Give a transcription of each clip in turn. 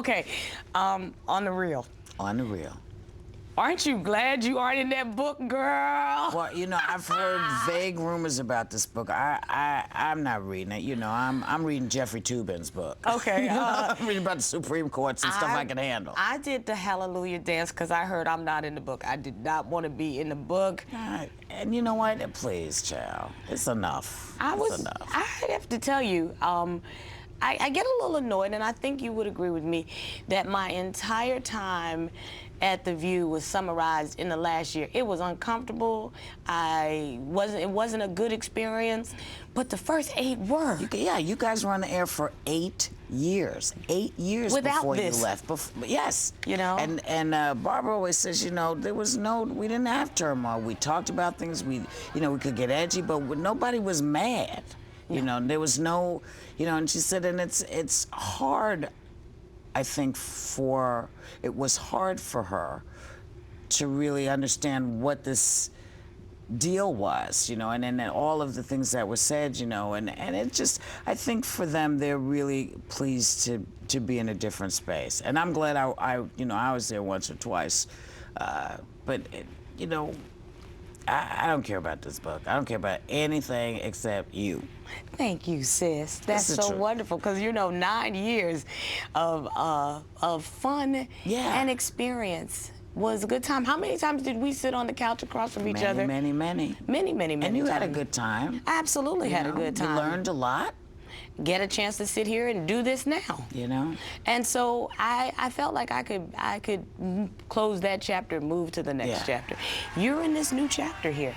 Okay, on the real. On the real. Aren't you glad you aren't in that book, girl? Well, you know, I've heard vague rumors about this book. I'm not reading it. You know, I'm reading Jeffrey Toobin's book. Okay. I'm reading about the Supreme Courts and stuff I can handle. I did the Hallelujah dance because I heard I'm not in the book. I did not want to be in the book. And you know what? Please, child, it's enough. It's enough. I have to tell you, I get a little annoyed, and I think you would agree with me, that my entire time at The View was summarized in the last year. It was uncomfortable. It wasn't a good experience, but the first 8 were. You guys were on the air for 8 years. 8 years Without before this. you left. Yes. You know? And Barbara always says, you know, we didn't have turmoil. We talked about things. We could get edgy, but nobody was mad. You know, there was no, and she said, and it's hard, I think, it was hard for her to really understand what this deal was, and then all of the things that were said, and it just, I think for them, they're really pleased to be in a different space. And I'm glad I was there once or twice, but I don't care about this book. I don't care about anything except you. Thank you, sis. That's so wonderful, because 9 years of fun and experience was a good time. How many times did we sit on the couch across from each other? Many. Many And you times. had a good time. I absolutely had a good time. You learned a lot. Get a chance to sit here and do this now. And so I felt like I could close that chapter and move to the next chapter. You're in this new chapter here.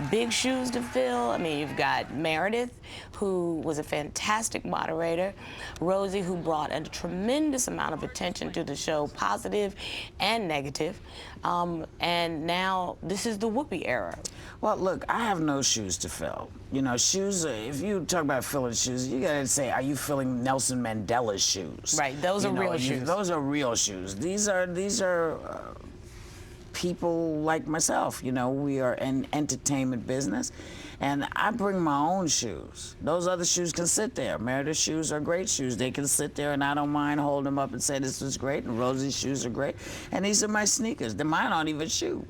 Big shoes to fill. I mean, you've got Meredith, who was a fantastic moderator, Rosie, who brought a tremendous amount of attention to the show, positive and negative, and now this is the Whoopi era. Well, look, I have no shoes to fill. Shoes, if you talk about filling shoes, you gotta say, are you filling Nelson Mandela's shoes? Right, those are real shoes. Those are real shoes. These are people like myself. We are in entertainment business, and I bring my own shoes. Those other shoes can sit there. Meredith's shoes are great shoes. They can sit there, and I don't mind holding them up and say this was great, and Rosie's shoes are great. And these are my sneakers. Mine aren't even shoes.